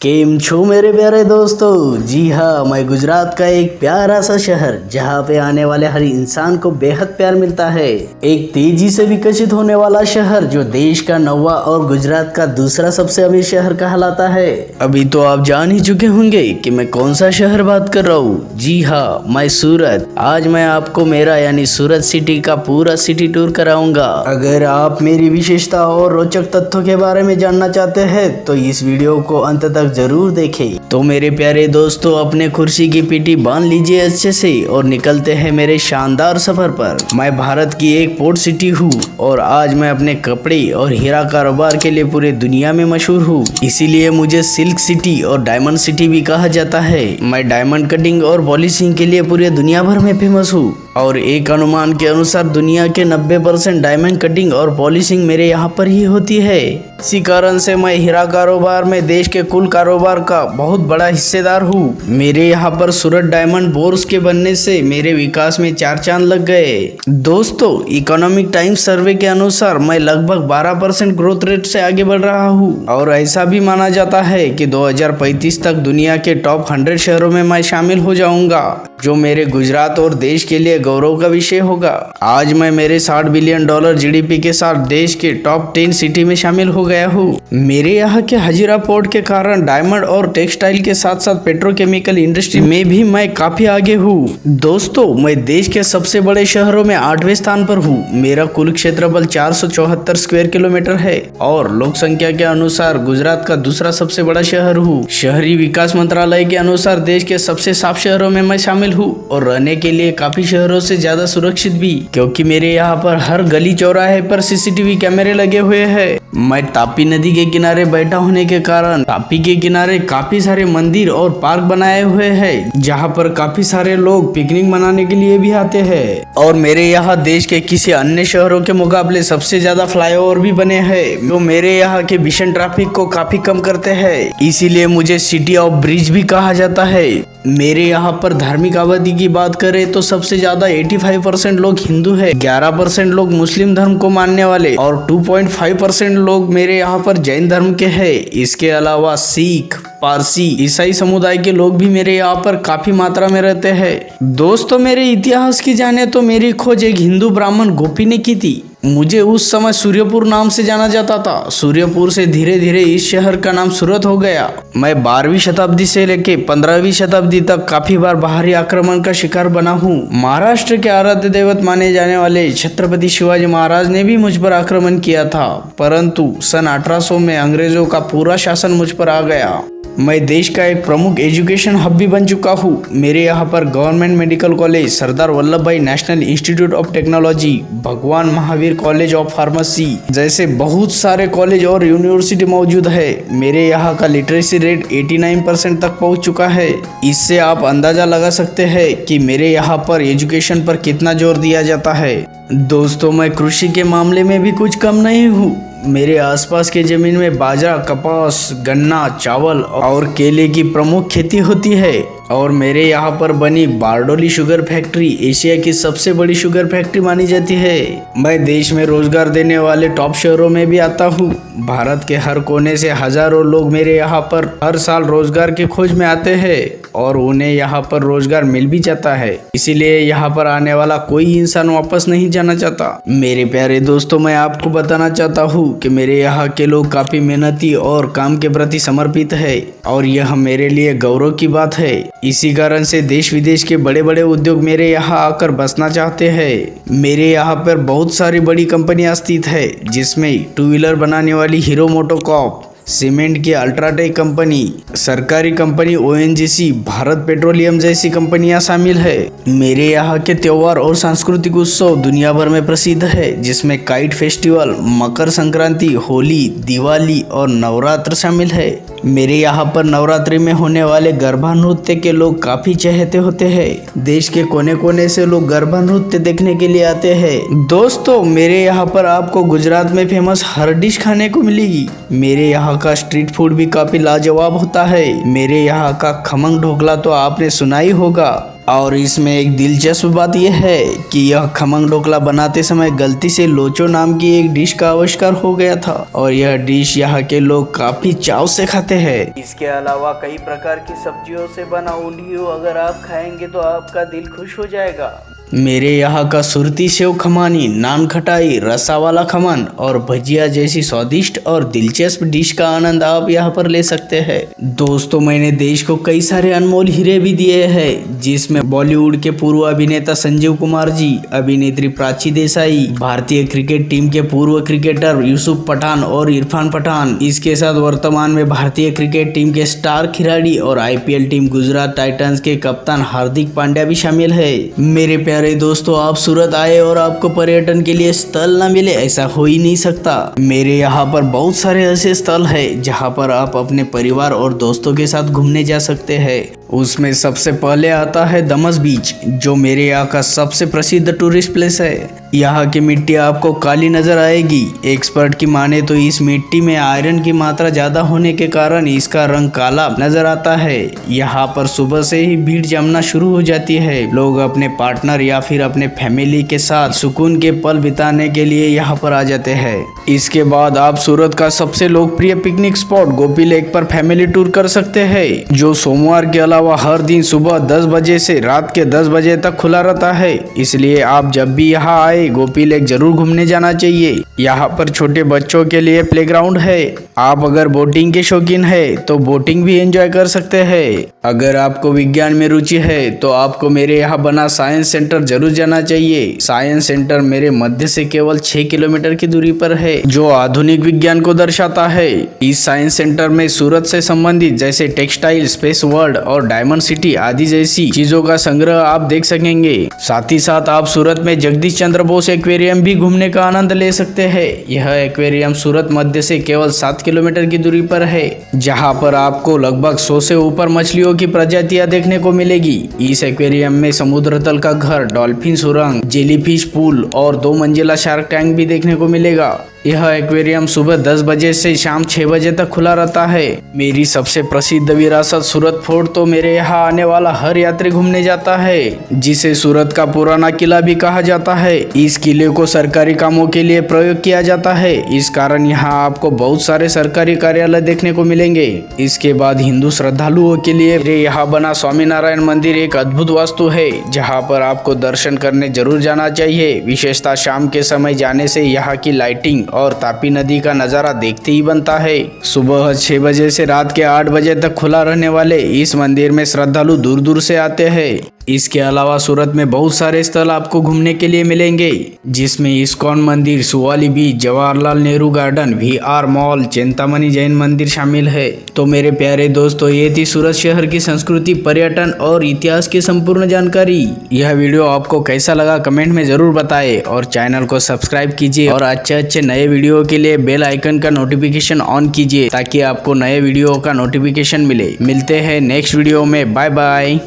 केम छो मेरे प्यारे दोस्तों। जी हाँ, मैं गुजरात का एक प्यारा सा शहर जहाँ पे आने वाले हर इंसान को बेहद प्यार मिलता है। एक तेजी से विकसित होने वाला शहर जो देश का 9वां और गुजरात का दूसरा सबसे अमीर शहर कहलाता है। अभी तो आप जान ही चुके होंगे कि मैं कौन सा शहर बात कर रहा हूँ। जी हाँ, मैं सूरत। आज मैं आपको मेरा यानी सूरत सिटी का पूरा सिटी टूर कराऊंगा। अगर आप मेरी विशेषता और रोचक तथ्यों के बारे में जानना चाहते हैं तो इस वीडियो को अंत तक जरूर देखें। तो मेरे प्यारे दोस्तों, अपने कुर्सी की पीठी बांध लीजिए अच्छे से और निकलते हैं मेरे शानदार सफर पर। मैं भारत की एक पोर्ट सिटी हूँ और आज मैं अपने कपड़े और हीरा कारोबार के लिए पूरे दुनिया में मशहूर हूँ। इसीलिए मुझे सिल्क सिटी और डायमंड सिटी भी कहा जाता है। मैं डायमंड कटिंग और पॉलिशिंग के लिए पूरे दुनिया भर में फेमस हूँ और एक अनुमान के अनुसार दुनिया के 90% डायमंड कटिंग और पॉलिशिंग मेरे यहाँ पर ही होती है। इसी कारण से मैं हीरा कारोबार में देश के कुल कारोबार का बहुत बड़ा हिस्सेदार हूँ। मेरे यहाँ पर सूरत डायमंड बोर्स के बनने से मेरे विकास में 4 चांद लग गए। दोस्तों, इकोनॉमिक टाइम्स सर्वे के अनुसार मैं लगभग 12% ग्रोथ रेट से आगे बढ़ रहा हूँ और ऐसा भी माना जाता है कि 2035 तक दुनिया के टॉप 100 शहरों में मैं शामिल हो जाऊंगा, जो मेरे गुजरात और देश के लिए गौरव का विषय होगा। आज मैं मेरे $60 बिलियन जीडीपी के साथ देश के टॉप 10 सिटी में शामिल हो गया हूँ। मेरे यहाँ के हजीरा पोर्ट के कारण डायमंड और टेक्सटाइल के साथ साथ पेट्रोकेमिकल इंडस्ट्री में भी मैं काफी आगे हूँ। दोस्तों, मैं देश के सबसे बड़े शहरों में 8वें स्थान पर हूँ। मेरा कुल क्षेत्रफल 474 स्क्वायर किलोमीटर है और लोक संख्या के अनुसार गुजरात का दूसरा सबसे बड़ा शहर हूँ। शहरी विकास मंत्रालय के अनुसार देश के सबसे साफ शहरों में मैं शामिल हूँ और रहने के लिए काफी शहरों से ज्यादा सुरक्षित भी, क्योंकि मेरे यहाँ पर हर गली चौराहे पर सीसीटीवी कैमरे लगे हुए हैं। मैं तापी नदी के किनारे बैठा होने के कारण तापी के किनारे काफी सारे मंदिर और पार्क बनाए हुए हैं, जहाँ पर काफी सारे लोग पिकनिक मनाने के लिए भी आते हैं। और मेरे यहाँ देश के किसी अन्य शहरों के मुकाबले सबसे ज्यादा फ्लाईओवर भी बने हैं, जो मेरे यहाँ के भीषण ट्रैफिक को काफी कम करते हैं। इसीलिए मुझे सिटी ऑफ ब्रिज भी कहा जाता है। मेरे यहाँ पर धार्मिक आबादी की बात करें तो सबसे ज्यादा 85% लोग हिंदू है, 11% लोग मुस्लिम धर्म को मानने वाले और 2.5% लोग मेरे यहाँ पर जैन धर्म के हैं। इसके अलावा सिख, पारसी, ईसाई समुदाय के लोग भी मेरे यहाँ पर काफी मात्रा में रहते हैं। दोस्तों, मेरे इतिहास की जाने तो मेरी खोज एक हिंदू ब्राह्मण गोपी ने की थी। मुझे उस समय सूर्यपुर नाम से जाना जाता था। सूर्यपुर से धीरे धीरे इस शहर का नाम सूरत हो गया। मैं 12वीं शताब्दी से लेके 15वीं शताब्दी तक काफी बार बाहरी आक्रमण का शिकार बना हूँ। महाराष्ट्र के आराध्य दैवत माने जाने वाले छत्रपति शिवाजी महाराज ने भी मुझ पर आक्रमण किया था, परंतु सन 1800 में अंग्रेजों का पूरा शासन मुझ पर आ गया। मैं देश का एक प्रमुख एजुकेशन हब भी बन चुका हूँ। मेरे यहाँ पर government medical college, Sardar Vallabh भाई नेशनल इंस्टीट्यूट ऑफ टेक्नोलॉजी, भगवान महावीर कॉलेज ऑफ फार्मेसी जैसे बहुत सारे कॉलेज और यूनिवर्सिटी मौजूद है। मेरे यहाँ का लिटरेसी रेट 89% तक पहुँच चुका है। इससे आप अंदाजा लगा सकते हैं कि मेरे यहाँ पर एजुकेशन पर कितना जोर दिया जाता है। दोस्तों, मैं कृषि के मामले में भी कुछ कम नहीं हूँ। मेरे आसपास के जमीन में बाजरा, कपास, गन्ना, चावल और केले की प्रमुख खेती होती है और मेरे यहाँ पर बनी बारडोली शुगर फैक्ट्री एशिया की सबसे बड़ी शुगर फैक्ट्री मानी जाती है। मैं देश में रोजगार देने वाले टॉप शहरों में भी आता हूँ। भारत के हर कोने से हजारों लोग मेरे यहाँ पर हर साल रोजगार की खोज में आते हैं और उन्हें यहाँ पर रोजगार मिल भी जाता है। इसीलिए यहाँ पर आने वाला कोई इंसान वापस नहीं जाना चाहता। मेरे प्यारे दोस्तों, मैं आपको बताना चाहता हूँ कि मेरे यहाँ के लोग काफी मेहनती और काम के प्रति समर्पित है और यह मेरे लिए गौरव की बात है। इसी कारण से देश विदेश के बड़े बड़े उद्योग मेरे यहाँ आकर बसना चाहते हैं। मेरे यहाँ पर बहुत सारी बड़ी कंपनियां स्थित है, जिसमें 2 व्हीलर बनाने वाली हीरो मोटोकॉर्प, सीमेंट की अल्ट्राटेक कंपनी, सरकारी कंपनी ओएनजीसी, भारत पेट्रोलियम जैसी कंपनियां शामिल है। मेरे यहाँ के त्योहार और सांस्कृतिक उत्सव दुनिया भर में प्रसिद्ध है, जिसमें काइट फेस्टिवल, मकर संक्रांति, होली, दिवाली और नवरात्र शामिल है। मेरे यहाँ पर नवरात्रि में होने वाले गरबा नृत्य के लोग काफी चहेते होते हैं। देश के कोने कोने से लोग गरबा नृत्य देखने के लिए आते हैं। दोस्तों, मेरे यहाँ पर आपको गुजरात में फेमस हर डिश खाने को मिलेगी। मेरे यहाँ का स्ट्रीट फूड भी काफी लाजवाब होता है। मेरे यहाँ का खमंग ढोकला तो आपने सुना ही होगा। और इसमें एक दिलचस्प बात यह है कि यह खमंग ढोकला बनाते समय गलती से लोचो नाम की एक डिश का आविष्कार हो गया था और यह डिश यहाँ के लोग काफी चाव से खाते हैं। इसके अलावा कई प्रकार की सब्जियों से बना उंधियू अगर आप खाएंगे तो आपका दिल खुश हो जाएगा। मेरे यहाँ का सुरती सेव खमानी, नान खटाई, रसा वाला खमन और भजिया जैसी स्वादिष्ट और दिलचस्प डिश का आनंद आप यहाँ पर ले सकते हैं। दोस्तों, मैंने देश को कई सारे अनमोल हीरे भी दिए हैं, जिसमें बॉलीवुड के पूर्व अभिनेता संजीव कुमार जी, अभिनेत्री प्राची देसाई, भारतीय क्रिकेट टीम के पूर्व क्रिकेटर यूसुफ पठान और इरफान पठान, इसके साथ वर्तमान में भारतीय क्रिकेट टीम के स्टार खिलाड़ी और IPL टीम गुजरात टाइटंस के कप्तान हार्दिक पांड्या भी शामिल है। मेरे प्यारे दोस्तों, आप सूरत आए और आपको पर्यटन के लिए स्थल न मिले, ऐसा हो ही नहीं सकता। मेरे यहाँ पर बहुत सारे ऐसे स्थल है जहाँ पर आप अपने परिवार और दोस्तों के साथ घूमने जा सकते हैं। उसमें सबसे पहले आता है दमस बीच, जो मेरे यहाँ का सबसे प्रसिद्ध टूरिस्ट प्लेस है। यहाँ की मिट्टी आपको काली नजर आएगी। एक्सपर्ट की माने तो इस मिट्टी में आयरन की मात्रा ज्यादा होने के कारण इसका रंग काला नजर आता है। यहाँ पर सुबह से ही भीड़ जमना शुरू हो जाती है। लोग अपने पार्टनर या फिर अपने फैमिली के साथ सुकून के पल बिताने के लिए यहाँ पर आ जाते हैं। इसके बाद आप सूरत का सबसे लोकप्रिय पिकनिक स्पॉट गोपी लेक पर फैमिली टूर कर सकते हैं, जो सोमवार के अलावा हर दिन सुबह 10 बजे से रात के 10 बजे तक खुला रहता है। इसलिए आप जब भी यहाँ आए गोपी लेक जरूर घूमने जाना चाहिए। यहाँ पर छोटे बच्चों के लिए प्लेग्राउंड है। आप अगर बोटिंग के शौकीन है तो बोटिंग भी एंजॉय कर सकते हैं। अगर आपको विज्ञान में रुचि है तो आपको मेरे यहाँ बना साइंस सेंटर जरूर जाना चाहिए। साइंस सेंटर मेरे मध्य से केवल 6 किलोमीटर की दूरी पर है, जो आधुनिक विज्ञान को दर्शाता है। इस साइंस सेंटर में सूरत से संबंधित जैसे टेक्सटाइल, स्पेस वर्ल्ड और डायमंड सिटी आदि जैसी चीजों का संग्रह आप देख सकेंगे। साथ ही साथ आप सूरत में जगदीश चंद्र बोस एक्वेरियम भी घूमने का आनंद ले सकते हैं। यह एक्वेरियम सूरत मध्य से केवल 7 किलोमीटर की दूरी पर है, जहां पर आपको लगभग 100 से ऊपर मछलियों की प्रजातियां देखने को मिलेगी। इस एक्वेरियम में समुद्र तल का घर, डॉल्फिन सुरंग, जेलीफिश पूल और 2 मंजिला शार्क टैंक भी देखने को मिलेगा। यह एक्वेरियम सुबह 10 बजे से शाम 6 बजे तक खुला रहता है। मेरी सबसे प्रसिद्ध विरासत सूरत फोर्ट तो मेरे यहाँ आने वाला हर यात्री घूमने जाता है, जिसे सूरत का पुराना किला भी कहा जाता है। इस किले को सरकारी कामों के लिए प्रयोग किया जाता है, इस कारण यहाँ आपको बहुत सारे सरकारी कार्यालय देखने को मिलेंगे। इसके बाद हिंदू श्रद्धालुओं के लिए मेरे यहाँ बना स्वामीनारायण मंदिर एक अद्भुत वास्तु है, जहाँ पर आपको दर्शन करने जरूर जाना चाहिए। विशेषता शाम के समय जाने से यहाँ की लाइटिंग और तापी नदी का नजारा देखते ही बनता है। सुबह 6 बजे से रात के 8 बजे तक खुला रहने वाले इस मंदिर में श्रद्धालु दूर दूर से आते हैं। इसके अलावा सूरत में बहुत सारे स्थल आपको घूमने के लिए मिलेंगे, जिसमें इस्कॉन मंदिर, Suvali beach, Jawaharlal Nehru garden, VR mall, Chintamani Jain मंदिर शामिल है। तो मेरे प्यारे दोस्तों, ये थी सूरत शहर की संस्कृति, पर्यटन और इतिहास की संपूर्ण जानकारी। यह वीडियो आपको कैसा लगा कमेंट में जरूर बताएं और चैनल को सब्सक्राइब कीजिए और अच्छे नए वीडियो के लिए बेल आइकन का नोटिफिकेशन ऑन कीजिए, ताकि आपको नए वीडियो का नोटिफिकेशन मिले। मिलते हैं नेक्स्ट वीडियो में। Bye bye.